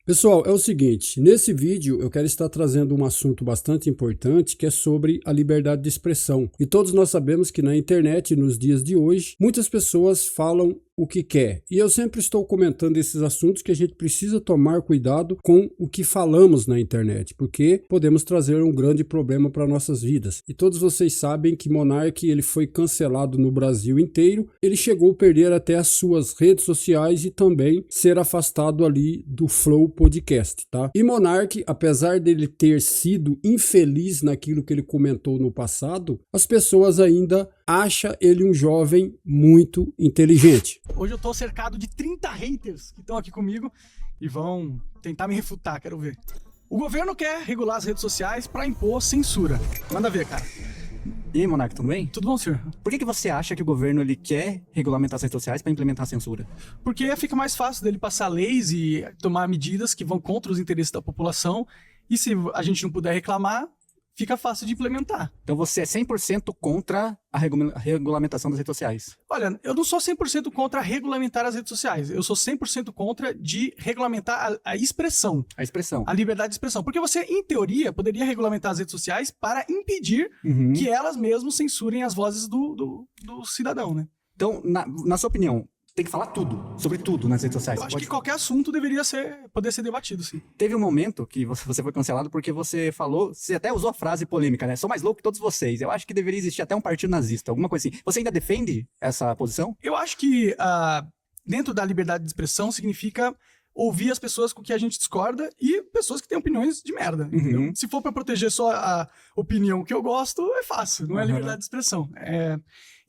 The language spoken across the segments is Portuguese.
Pessoal, é o seguinte, nesse vídeo eu quero estar trazendo um assunto bastante importante que é sobre a liberdade de expressão. E todos nós sabemos que na internet, nos dias de hoje, muitas pessoas falam o que quer. E eu sempre estou comentando esses assuntos que a gente precisa tomar cuidado com o que falamos na internet, porque podemos trazer um grande problema para nossas vidas. E todos vocês sabem que Monark ele foi cancelado no Brasil inteiro, ele chegou a perder até as suas redes sociais e também ser afastado ali do Flow Podcast, tá? E Monark, apesar dele ter sido infeliz naquilo que ele comentou no passado, as pessoas ainda acham ele um jovem muito inteligente. Hoje eu tô cercado de 30 haters que estão aqui comigo e vão tentar me refutar, quero ver. O governo quer regular as redes sociais para impor censura. Manda ver, cara. E aí, Monark, tudo bem? Tudo bom, senhor? Por que você acha que o governo ele quer regulamentar as redes sociais para implementar a censura? Porque fica mais fácil dele passar leis e tomar medidas que vão contra os interesses da população e se a gente não puder reclamar, fica fácil de implementar. Então você é 100% contra a regulamentação das redes sociais? Olha, eu não sou 100% contra regulamentar as redes sociais. Eu sou 100% contra de regulamentar a expressão. A expressão. A liberdade de expressão. Porque você, em teoria, poderia regulamentar as redes sociais para impedir que elas mesmas censurem as vozes do cidadão, né? Então, na sua opinião, tem que falar tudo, sobre tudo nas redes sociais? Eu acho que qualquer assunto deveria poder ser debatido, sim. Teve um momento que você foi cancelado porque você falou, você até usou a frase polêmica, né? Sou mais louco que todos vocês. Eu acho que deveria existir até um partido nazista, alguma coisa assim. Você ainda defende essa posição? Eu acho que dentro da liberdade de expressão significa ouvir as pessoas com que a gente discorda e pessoas que têm opiniões de merda. Entendeu? Se for para proteger só a opinião que eu gosto, é fácil, não é liberdade de expressão.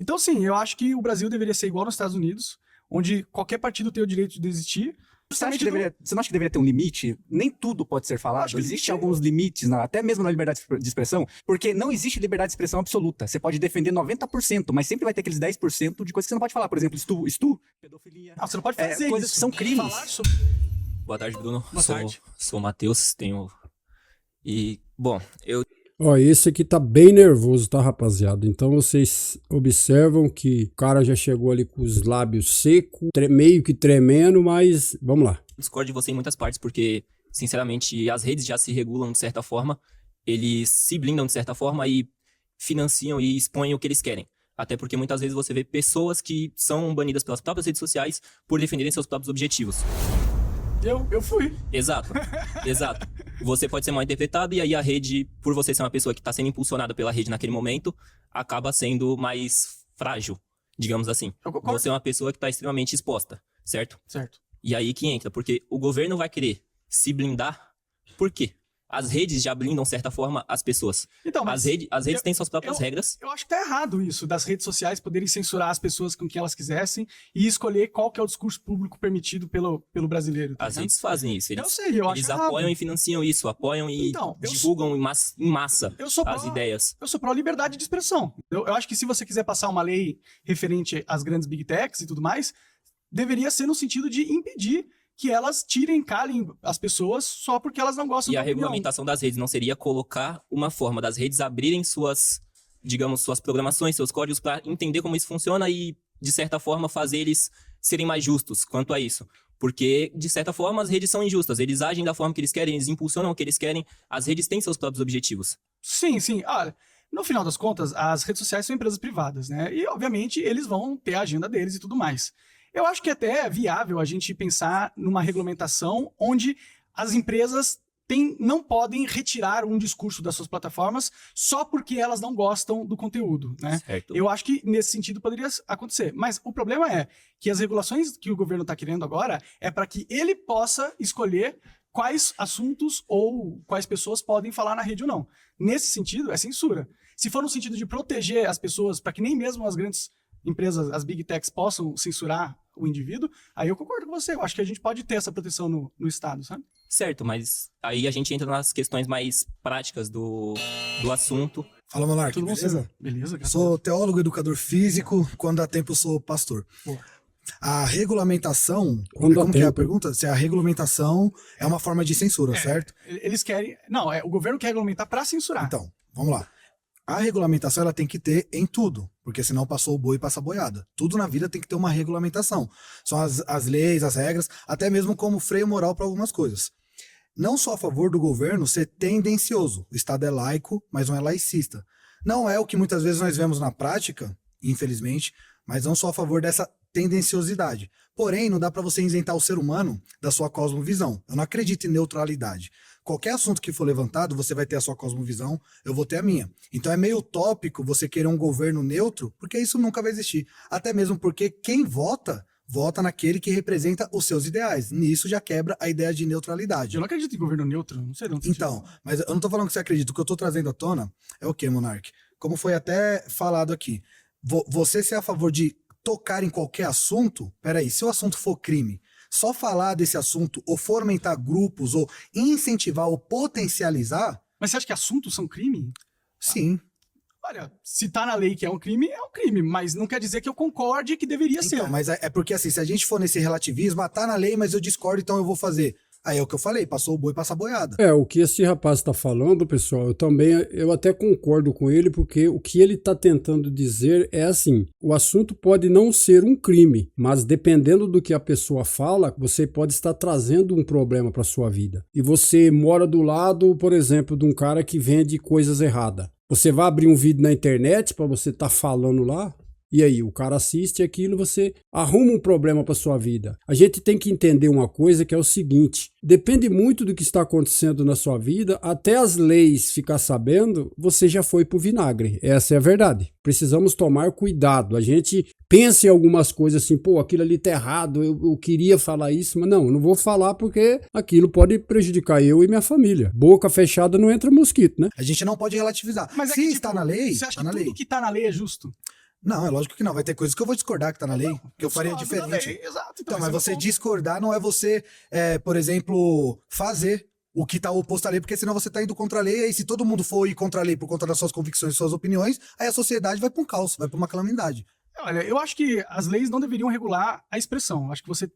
Então, sim, eu acho que o Brasil deveria ser igual nos Estados Unidos, onde qualquer partido tem o direito de existir. Você não acha que deveria ter um limite? Nem tudo pode ser falado. Existem alguns limites, até mesmo na liberdade de expressão, porque não existe liberdade de expressão absoluta. Você pode defender 90%, mas sempre vai ter aqueles 10% de coisas que você não pode falar. Por exemplo, pedofilia. Você não pode fazer coisas isso. Que são crimes. Boa tarde, Bruno. Boa tarde. Sou o Matheus, eu... Ó, esse aqui tá bem nervoso, tá, rapaziada? Então vocês observam que o cara já chegou ali com os lábios secos, meio que tremendo, mas vamos lá. discordo de você em muitas partes, porque, sinceramente, as redes já se regulam de certa forma, eles se blindam de certa forma e financiam e expõem o que eles querem. Até porque muitas vezes você vê pessoas que são banidas pelas próprias redes sociais por defenderem seus próprios objetivos. Eu fui. Exato. Você pode ser mal interpretado e aí a rede, por você ser uma pessoa que está sendo impulsionada pela rede naquele momento, acaba sendo mais frágil, digamos assim. Você é uma pessoa que está extremamente exposta, certo? Certo. E aí que entra, porque o governo vai querer se blindar, por quê? As redes já blindam, de certa forma, as pessoas. Então, mas as redes têm suas próprias regras. Eu acho que tá errado isso, das redes sociais poderem censurar as pessoas com quem elas quisessem e escolher qual que é o discurso público permitido pelo brasileiro. Tá, as redes fazem isso. Eu sei, eu acho eles errado. apoiam e financiam isso, apoiam e divulgam em massa as ideias. Eu sou pró-liberdade de expressão. Eu acho que se você quiser passar uma lei referente às grandes big techs e tudo mais, deveria ser no sentido de impedir que elas calem as pessoas só porque elas não gostam da opinião. E a regulamentação das redes não seria colocar uma forma das redes abrirem suas programações, seus códigos para entender como isso funciona e, de certa forma, fazer eles serem mais justos quanto a isso. Porque, de certa forma, as redes são injustas. Eles agem da forma que eles querem, eles impulsionam o que eles querem. As redes têm seus próprios objetivos. Sim. Olha, no final das contas, as redes sociais são empresas privadas, né? E, obviamente, eles vão ter a agenda deles e tudo mais. Eu acho que até é viável a gente pensar numa regulamentação onde as empresas não podem retirar um discurso das suas plataformas só porque elas não gostam do conteúdo, né? Certo. Eu acho que nesse sentido poderia acontecer. Mas o problema é que as regulações que o governo está querendo agora é para que ele possa escolher quais assuntos ou quais pessoas podem falar na rede ou não. Nesse sentido, é censura. Se for no sentido de proteger as pessoas para que nem mesmo as grandes empresas, as big techs, possam censurar o indivíduo, aí eu concordo com você. Eu acho que a gente pode ter essa proteção no Estado, sabe? Certo, mas aí a gente entra nas questões mais práticas do assunto. Fala, Monark, Tudo bom, beleza? senhor? Beleza, cara. Sou teólogo, educador físico, quando dá tempo eu sou pastor. Pô. A regulamentação, Quando dá como que é a tempo. pergunta? Se a regulamentação é uma forma de censura, certo? Eles querem... Não, o governo quer regulamentar para censurar. Então, vamos lá. A regulamentação ela tem que ter em tudo, porque senão passou o boi e passa a boiada. Tudo na vida tem que ter uma regulamentação. São as leis, as regras, até mesmo como freio moral para algumas coisas. Não sou a favor do governo ser tendencioso. O Estado é laico, mas não é laicista. Não é o que muitas vezes nós vemos na prática, infelizmente, mas não sou a favor dessa tendenciosidade. Porém, não dá para você isentar o ser humano da sua cosmovisão. Eu não acredito em neutralidade. Qualquer assunto que for levantado, você vai ter a sua cosmovisão, eu vou ter a minha. Então é meio utópico você querer um governo neutro, porque isso nunca vai existir. Até mesmo porque quem vota naquele que representa os seus ideais. Nisso já quebra a ideia de neutralidade. Eu não acredito em governo neutro, não sei de onde Então, mas eu não tô falando que você acredita. O que eu tô trazendo à tona é o quê, Monark? Como foi até falado aqui. Você ser a favor de tocar em qualquer assunto, peraí, se o assunto for crime, só falar desse assunto ou fomentar grupos ou incentivar ou potencializar... Mas você acha que assuntos são crime? Sim. Olha, se tá na lei que é um crime, mas não quer dizer que eu concorde que deveria ser. Então, mas é porque assim, se a gente for nesse relativismo, tá na lei, mas eu discordo, então eu vou fazer. Aí é o que eu falei, passou o boi, passa a boiada. O que esse rapaz está falando, pessoal, eu até concordo com ele, porque o que ele está tentando dizer é assim, o assunto pode não ser um crime, mas dependendo do que a pessoa fala, você pode estar trazendo um problema para sua vida. E você mora do lado, por exemplo, de um cara que vende coisas erradas. Você vai abrir um vídeo na internet para você estar falando lá? E aí, o cara assiste aquilo, você arruma um problema para sua vida. A gente tem que entender uma coisa que é o seguinte, depende muito do que está acontecendo na sua vida, até as leis ficar sabendo, você já foi pro vinagre. Essa é a verdade. Precisamos tomar cuidado. A gente pensa em algumas coisas assim, pô, aquilo ali tá errado, eu queria falar isso, mas não vou falar porque aquilo pode prejudicar eu e minha família. Boca fechada não entra mosquito, né? A gente não pode relativizar. Mas se está na lei, você acha tá na que lei. tudo que tá na lei é justo? Não, é lógico que não. Vai ter coisas que eu vou discordar que tá na lei, que eu faria discordo da diferente. lei, exato. Então, mas esse é o você ponto. discordar não é você, por exemplo, fazer o que tá oposto à lei, porque senão você tá indo contra a lei, e aí se todo mundo for ir contra a lei por conta das suas convicções e suas opiniões, aí a sociedade vai pra um caos, vai pra uma calamidade. Olha, eu acho que as leis não deveriam regular a expressão. Eu acho que você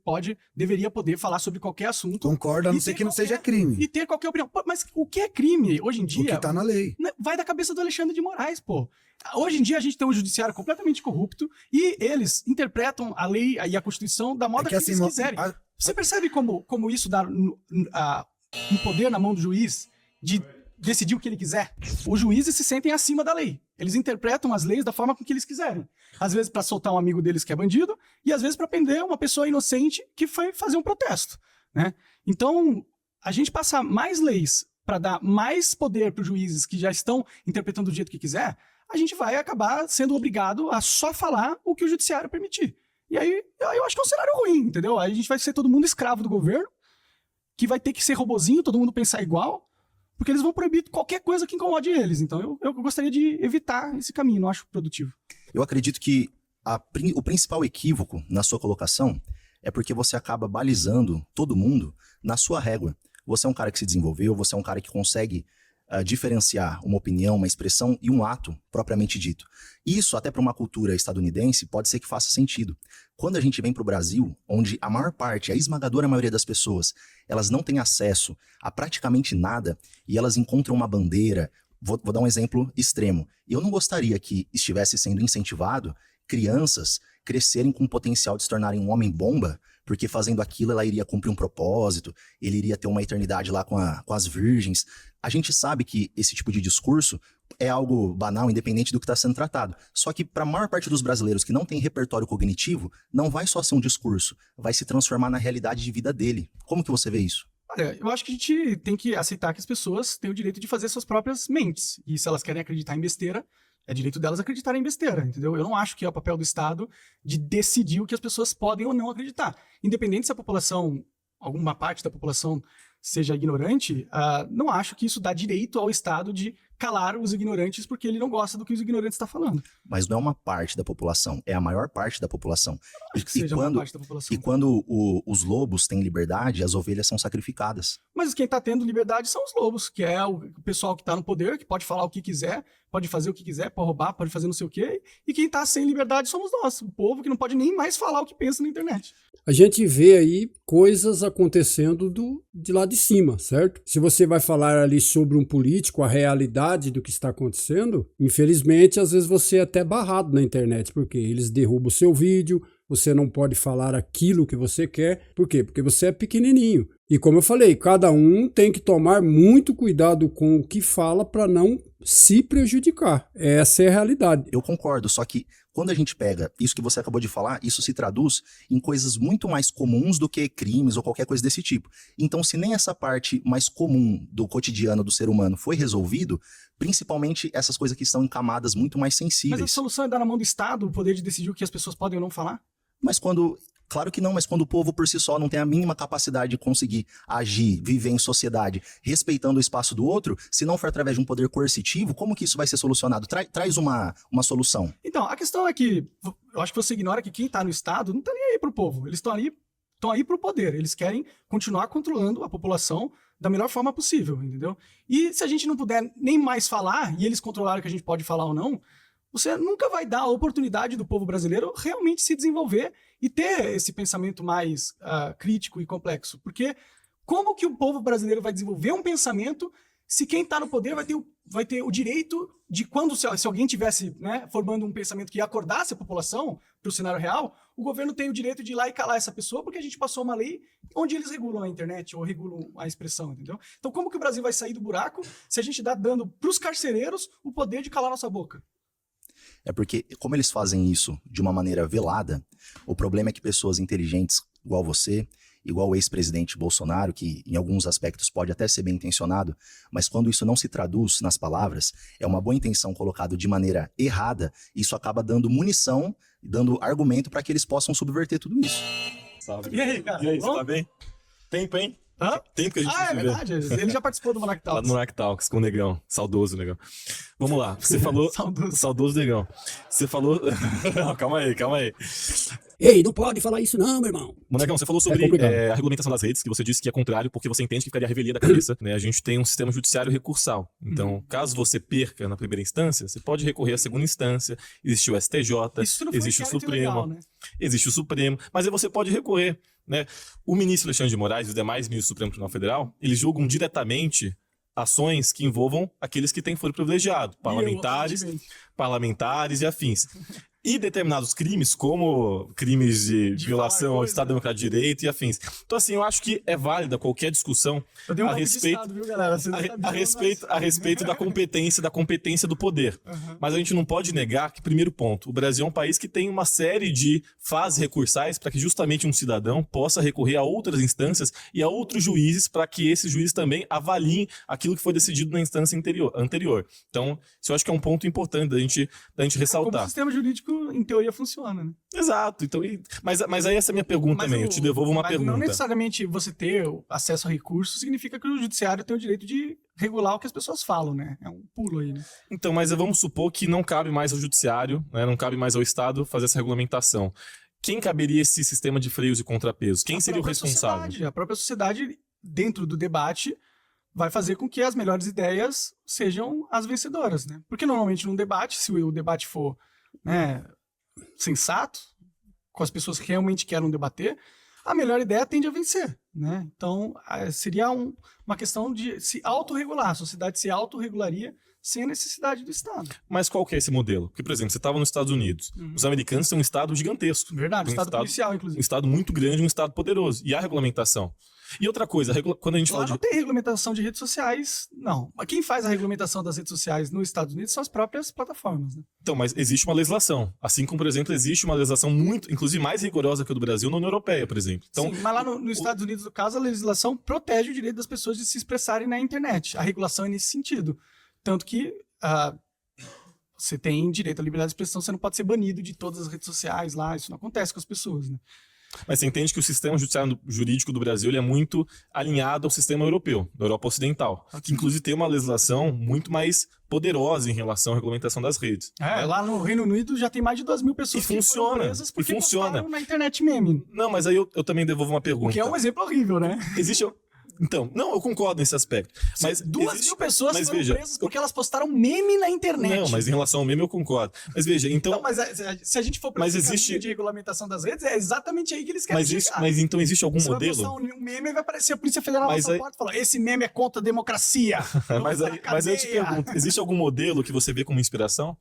deveria poder falar sobre qualquer assunto. Concordo, a não e ser ter que não seja qualquer- crime. E ter qualquer opinião. Pô, mas o que é crime hoje em O dia? que tá na lei. Né, vai da cabeça do Alexandre de Moraes, pô. Hoje em dia a gente tem um judiciário completamente corrupto e eles interpretam a lei e a Constituição da moda que eles quiserem. Você percebe como isso dá um poder na mão do juiz de decidir o que ele quiser? Os juízes se sentem acima da lei. Eles interpretam as leis da forma com que eles quiserem. Às vezes para soltar um amigo deles que é bandido e às vezes para prender uma pessoa inocente que foi fazer um protesto, né? Então, a gente passa mais leis para dar mais poder para os juízes que já estão interpretando do jeito que quiser, a gente vai acabar sendo obrigado a só falar o que o judiciário permitir. E aí eu acho que é um cenário ruim, entendeu? Aí a gente vai ser todo mundo escravo do governo, que vai ter que ser robozinho, todo mundo pensar igual, porque eles vão proibir qualquer coisa que incomode eles. Então eu gostaria de evitar esse caminho, não acho produtivo. Eu acredito que o principal equívoco na sua colocação é porque você acaba balizando todo mundo na sua régua. Você é um cara que se desenvolveu, você é um cara que consegue diferenciar uma opinião, uma expressão e um ato propriamente dito. Isso, até para uma cultura estadunidense, pode ser que faça sentido. Quando a gente vem para o Brasil, onde a maior parte, a esmagadora maioria das pessoas, elas não têm acesso a praticamente nada e elas encontram uma bandeira. Vou dar um exemplo extremo. Eu não gostaria que estivesse sendo incentivado crianças crescerem com o potencial de se tornarem um homem-bomba, porque fazendo aquilo ela iria cumprir um propósito, ele iria ter uma eternidade lá com as virgens. A gente sabe que esse tipo de discurso é algo banal, independente do que está sendo tratado. Só que para a maior parte dos brasileiros que não tem repertório cognitivo, não vai só ser um discurso, vai se transformar na realidade de vida dele. Como que você vê isso? Olha, eu acho que a gente tem que aceitar que as pessoas têm o direito de fazer suas próprias mentes. E se elas querem acreditar em besteira, é direito delas acreditarem em besteira, entendeu? Eu não acho que é o papel do Estado de decidir o que as pessoas podem ou não acreditar. Independente se a população, alguma parte da população seja ignorante, não acho que isso dá direito ao Estado de calar os ignorantes porque ele não gosta do que os ignorantes estão falando. Mas não é uma parte da população, é a maior parte da população. Acho que seja uma parte da população. E quando os lobos têm liberdade, as ovelhas são sacrificadas. Mas quem está tendo liberdade são os lobos, que é o pessoal que está no poder, que pode falar o que quiser, pode fazer o que quiser, pode roubar, pode fazer não sei o quê. E quem está sem liberdade somos nós, o povo que não pode nem mais falar o que pensa na internet. A gente vê aí coisas acontecendo de lá de cima, certo? Se você vai falar ali sobre um político, a realidade do que está acontecendo, infelizmente, às vezes você é até barrado na internet, porque eles derrubam o seu vídeo, você não pode falar aquilo que você quer. Por quê? Porque você é pequenininho. E como eu falei, cada um tem que tomar muito cuidado com o que fala para não se prejudicar. Essa é a realidade. Eu concordo, só que quando a gente pega isso que você acabou de falar, isso se traduz em coisas muito mais comuns do que crimes ou qualquer coisa desse tipo. Então, se nem essa parte mais comum do cotidiano do ser humano foi resolvido, principalmente essas coisas que estão em camadas muito mais Mas a sensíveis. solução é dar na mão do Estado o poder de decidir o que as pessoas podem ou não falar? Mas quando... Claro que não, mas quando o povo por si só não tem a mínima capacidade de conseguir agir, viver em sociedade, respeitando o espaço do outro, se não for através de um poder coercitivo, como que isso vai ser solucionado? Traz uma solução. Então, a questão é que eu acho que você ignora que quem está no Estado não está nem aí pro povo. Eles estão aí pro poder. Eles querem continuar controlando a população da melhor forma possível, entendeu? E se a gente não puder nem mais falar, e eles controlarem o que a gente pode falar ou não, você nunca vai dar a oportunidade do povo brasileiro realmente se desenvolver e ter esse pensamento mais crítico e complexo. Porque como que o povo brasileiro vai desenvolver um pensamento se quem está no poder vai ter o direito de quando, se alguém tivesse, né, formando um pensamento que acordasse a população para o cenário real, o governo tem o direito de ir lá e calar essa pessoa porque a gente passou uma lei onde eles regulam a internet ou regulam a expressão, entendeu? Então como que o Brasil vai sair do buraco se a gente dá dando para os carcereiros o poder de calar nossa boca? É porque, como eles fazem isso de uma maneira velada, o problema é que pessoas inteligentes, igual você, igual o ex-presidente Bolsonaro, que em alguns aspectos pode até ser bem intencionado, mas quando isso não se traduz nas palavras, é uma boa intenção colocada de maneira errada, isso acaba dando munição, dando argumento para que eles possam subverter tudo isso. Salve. E aí, cara? E aí, Bom? você tá bem? Tempo, hein? Hã? Tempo que a gente Ah, é se vê. verdade. Ele já participou do Monarch Lá Talks. no Monarch Talks com o Negão. Saudoso, Negão. Vamos lá. Você falou... Saudoso. Saudoso Negão. Você falou... Não, calma aí. Ei, não pode falar isso não, meu irmão. Monarcão, você falou sobre complicado. a regulamentação das redes, que você disse que é contrário, porque você entende que ficaria a revelia da cabeça, né? A gente tem um sistema judiciário recursal. Então, caso você perca na primeira instância, você pode recorrer à segunda instância. Existe o STJ, Isso não foi existe o inquérito Supremo, legal, né? existe o Supremo, mas aí você pode recorrer, né? O ministro Alexandre de Moraes e os demais ministros do Supremo Tribunal Federal, eles julgam diretamente ações que envolvam aqueles que têm foro privilegiado, parlamentares e afins. E determinados crimes, como crimes de violação ao Estado Democrático de Direito e afins. Então, assim, eu acho que é válida qualquer discussão Eu dei um a golpe de respeito, Estado, viu, galera? Vocês não sabem, a respeito da competência do poder. Mas a gente não pode negar que, primeiro ponto, o Brasil é um país que tem uma série de fases recursais para que justamente um cidadão possa recorrer a outras instâncias e a outros juízes para que esses juízes também avaliem aquilo que foi decidido na instância anterior. Então, isso eu acho que é um ponto importante da gente Como ressaltar. o sistema jurídico, em teoria, funciona, né? Exato. Então, mas aí essa é a minha pergunta também. Eu te devolvo uma mas pergunta. não necessariamente você ter acesso a recursos significa que o judiciário tem o direito de regular o que as pessoas falam, né? É um pulo aí, né? Então, mas vamos supor que não cabe mais ao judiciário, né, não cabe mais ao Estado fazer essa regulamentação. Quem caberia esse sistema de freios e contrapesos? Quem seria o responsável? A própria sociedade, dentro do debate, vai fazer com que as melhores ideias sejam as vencedoras, né? Porque normalmente num debate, se o debate for, né, sensato, com as pessoas que realmente querem debater, a melhor ideia tende a vencer, né? Então, seria uma questão de se autorregular. A sociedade se autorregularia sem a necessidade do Estado. Mas qual que é esse modelo? Porque, por exemplo, você estava nos Estados Unidos. Os americanos têm um Estado gigantesco. Verdade, Um Estado policial, inclusive. Um Estado muito grande, um Estado poderoso. E há regulamentação. E outra coisa, quando a gente Lá fala não de... tem regulamentação de redes sociais, não. Mas quem faz a regulamentação das redes sociais nos Estados Unidos são as próprias plataformas, né? Então, mas existe uma legislação. Assim como, por exemplo, existe uma legislação muito, inclusive mais rigorosa que a do Brasil na União Europeia, por exemplo. Então, Sim, mas lá nos Estados Unidos, no caso, a legislação protege o direito das pessoas de se expressarem na internet. A regulação é nesse sentido. Tanto que você tem direito à liberdade de expressão, você não pode ser banido de todas as redes sociais lá, isso não acontece com as pessoas, né? Mas você entende que o sistema jurídico do Brasil ele é muito alinhado ao sistema europeu, da Europa Ocidental, que inclusive tem uma legislação muito mais poderosa em relação à regulamentação das redes. Lá no Reino Unido já tem mais de 2.000 pessoas E que funciona, foram presas porque e funciona. postaram na internet meme. Não, mas aí eu também devolvo uma pergunta. O que é um exemplo horrível, né? Existe... Então, não, eu concordo nesse aspecto. Mas 2.000 pessoas mas foram veja, presas porque elas postaram meme na internet. Não, mas em relação ao meme eu concordo. Mas veja, então... Não, mas se a gente for para esse caminho de regulamentação das redes, é exatamente aí que eles querem chegar. Mas então existe algum Você modelo? vai postar um meme e vai aparecer a Polícia Federal na sua aí... porta e falar, esse meme é contra a democracia. mas aí eu te pergunto, existe algum modelo que você vê como inspiração?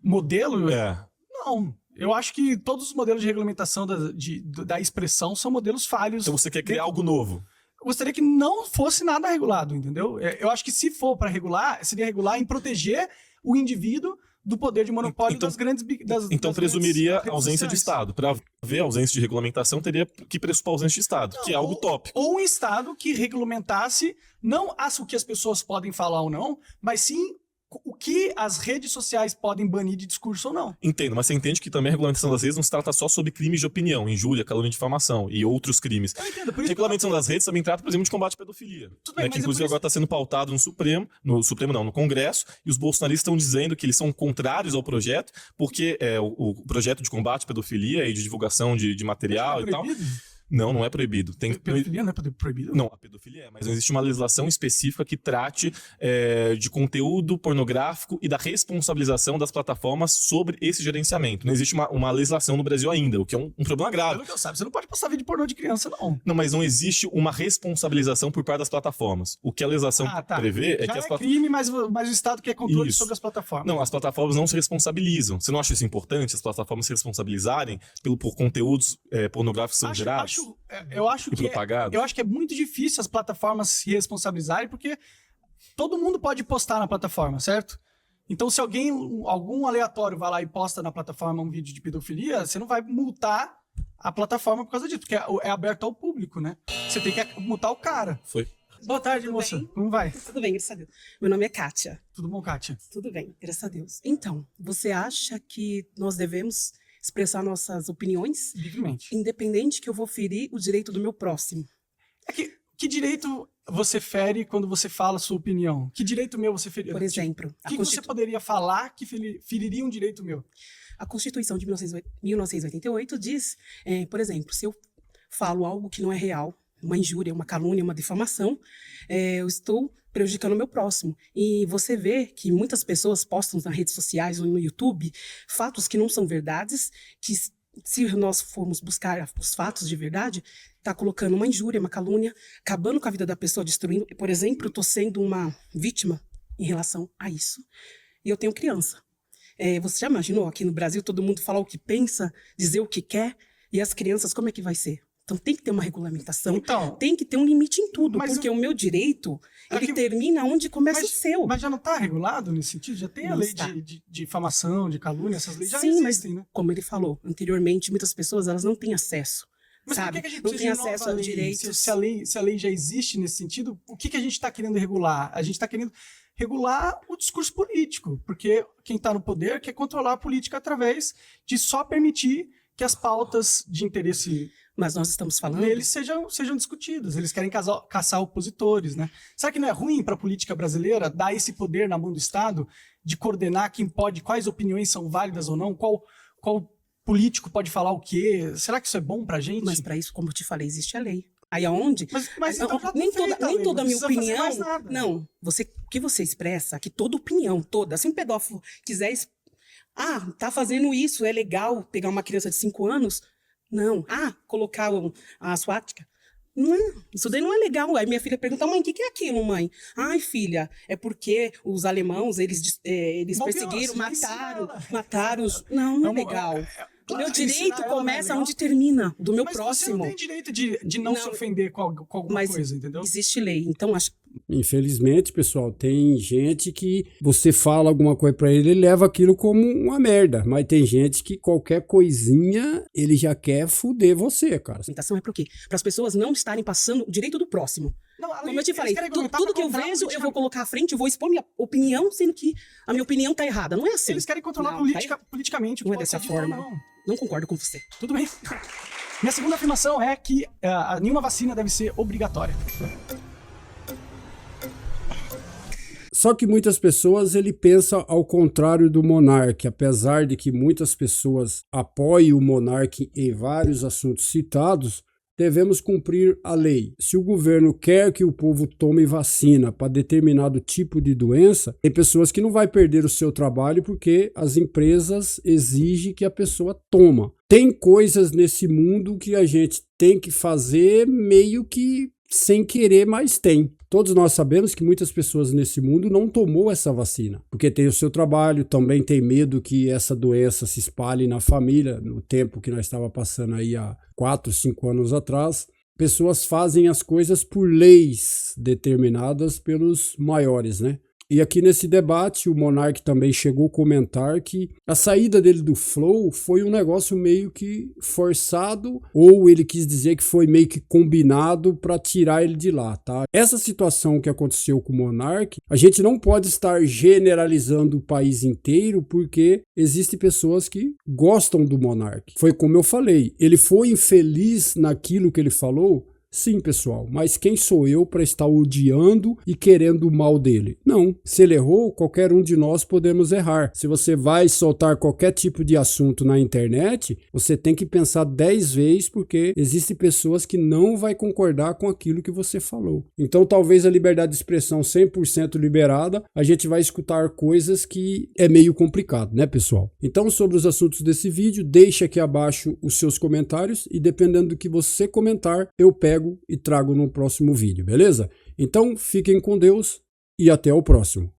Modelo? É. Não. Eu acho que todos os modelos de regulamentação da expressão são modelos falhos. Então você quer criar algo novo. Eu gostaria que não fosse nada regulado, entendeu? Eu acho que se for para regular, seria regular em proteger o indivíduo do poder de monopólio das grandes... Então presumiria grandes ausência de redes Estado. Para haver ausência de regulamentação, teria que pressupor ausência de Estado, que é algo tópico. Ou um Estado que regulamentasse não o que as pessoas podem falar ou não, mas sim o que as redes sociais podem banir de discurso ou não. Entendo, mas você entende que também a regulamentação das redes não se trata só sobre crimes de opinião, injúria, calúnia e difamação e outros crimes. Eu entendo, por A isso regulamentação das redes também trata, por exemplo, de combate à pedofilia. Tudo bem, Que mas é inclusive por isso- agora está sendo pautado no Congresso, e os bolsonaristas estão dizendo que eles são contrários ao projeto, porque o projeto de combate à pedofilia e de divulgação de material é e tal. proibido? Não é proibido. Pedofilia não é proibido? Não, a pedofilia é, mas não existe uma legislação específica que trate de conteúdo pornográfico e da responsabilização das plataformas sobre esse gerenciamento. Não existe uma legislação no Brasil ainda, o que é um problema grave. Pelo que eu saiba, você não pode passar vídeo pornô de criança, não. Não, mas não existe uma responsabilização por parte das plataformas. O que a legislação prevê é Já que as é plataformas... crime, mas o Estado quer controle Isso. sobre as plataformas. Não, as plataformas não se responsabilizam. Você não acha isso importante, as plataformas se responsabilizarem por conteúdos pornográficos que são gerados Eu acho e que propagados? eu acho que é muito difícil as plataformas se responsabilizarem, porque todo mundo pode postar na plataforma, certo? Então, se algum aleatório vai lá e posta na plataforma um vídeo de pedofilia, você não vai multar a plataforma por causa disso, porque é aberto ao público, né? Você tem que multar o cara. Foi. Boa tarde, Tudo moça. bem? Como vai? Tudo bem, graças a Deus. Meu nome é Kátia. Tudo bom, Kátia? Tudo bem, graças a Deus. Então, você acha que nós devemos expressar nossas opiniões, Livremente. independente que eu vou ferir o direito do meu próximo? Que direito você fere quando você fala a sua opinião? Que direito meu você feriria? Por exemplo, O que você poderia falar que feriria um direito meu? a Constituição de 1988 diz, por exemplo, se eu falo algo que não é real, uma injúria, uma calúnia, uma difamação, eu estou prejudicando o meu próximo. E você vê que muitas pessoas postam nas redes sociais ou no YouTube fatos que não são verdades, que se nós formos buscar os fatos de verdade, está colocando uma injúria, uma calúnia, acabando com a vida da pessoa, destruindo. Por exemplo, eu estou sendo uma vítima em relação a isso. E eu tenho criança. Você já imaginou aqui no Brasil todo mundo falar o que pensa, dizer o que quer, e as crianças, como é que vai ser? Então tem que ter uma regulamentação, Então, tem que ter um limite em tudo, mas porque o meu direito, ele que- termina onde começa o seu. Mas já não está regulado nesse sentido? Já tem a Não lei está. de difamação, de calúnia, essas leis já Sim, existem, né? Como ele falou anteriormente, muitas pessoas elas não têm acesso, Mas por sabe? que a gente Não precisa tem de nova acesso a lei? direitos. Se a lei já existe nesse sentido, o que a gente está querendo regular? A gente está querendo regular o discurso político, porque quem está no poder quer controlar a política através de só permitir que as pautas de interesse Mas nós estamos falando... deles sejam discutidas. Eles querem caçar opositores, né? Será que não é ruim para a política brasileira dar esse poder na mão do Estado de coordenar quem pode, quais opiniões são válidas ou não, qual político pode falar o quê? Será que isso é bom para a gente? Mas para isso, como eu te falei, existe a lei. Aí aonde? Mas então já nem tá feita a nem lei, toda a não minha precisa fazer opinião. mais nada. Não, o que você expressa, que toda opinião, toda. Se um pedófilo quiser. Tá fazendo isso, é legal pegar uma criança de 5 anos? Não. Colocar a suástica? Não é, isso daí não é legal. Aí minha filha pergunta, mãe, o que é aquilo, mãe? Ai, filha, é porque os alemãos, eles Bom, perseguiram, você ensina mataram os... Não é legal. O meu direito começa onde termina, do meu Mas próximo. você não tem direito de não se ofender com alguma Mas coisa, entendeu? existe lei, então acho Infelizmente, pessoal, tem gente que você fala alguma coisa pra ele, ele leva aquilo como uma merda. Mas tem gente que qualquer coisinha, ele já quer fuder você, cara. Limitação é para o quê? Para as pessoas não estarem passando o direito do próximo. Não, Como eu te falei, eles querem regulamentar tudo pra que eu controlar vejo, eu vou politicamente. colocar à frente, eu vou expor minha opinião, sendo que a minha opinião tá errada. Não é assim. Eles querem controlar Não, politicamente o que Não é pode dessa ser dito ou forma. não. Não concordo com você. Tudo bem. Minha segunda afirmação é que nenhuma vacina deve ser obrigatória. Só que muitas pessoas ele pensa ao contrário do monarca, apesar de que muitas pessoas apoiem o monarca em vários assuntos citados, devemos cumprir a lei. Se o governo quer que o povo tome vacina para determinado tipo de doença, tem pessoas que não vai perder o seu trabalho porque as empresas exigem que a pessoa toma. Tem coisas nesse mundo que a gente tem que fazer meio que sem querer, mas tem. Todos nós sabemos que muitas pessoas nesse mundo não tomou essa vacina, porque tem o seu trabalho, também tem medo que essa doença se espalhe na família, no tempo que nós estávamos passando aí há 4, 5 anos atrás. Pessoas fazem as coisas por leis determinadas pelos maiores, né? E aqui nesse debate, o Monark também chegou a comentar que a saída dele do Flow foi um negócio meio que forçado, ou ele quis dizer que foi meio que combinado para tirar ele de lá, tá? Essa situação que aconteceu com o Monark, a gente não pode estar generalizando o país inteiro, porque existem pessoas que gostam do Monark. Foi como eu falei, ele foi infeliz naquilo que ele falou. Sim, pessoal, mas quem sou eu para estar odiando e querendo o mal dele? Não, se ele errou, qualquer um de nós podemos errar. Se você vai soltar qualquer tipo de assunto na internet, você tem que pensar 10 vezes, porque existem pessoas que não vão concordar com aquilo que você falou. Então, talvez a liberdade de expressão 100% liberada, a gente vai escutar coisas que é meio complicado, né, pessoal? Então, sobre os assuntos desse vídeo, deixe aqui abaixo os seus comentários e dependendo do que você comentar, eu pego e trago no próximo vídeo, beleza? Então, fiquem com Deus e até o próximo.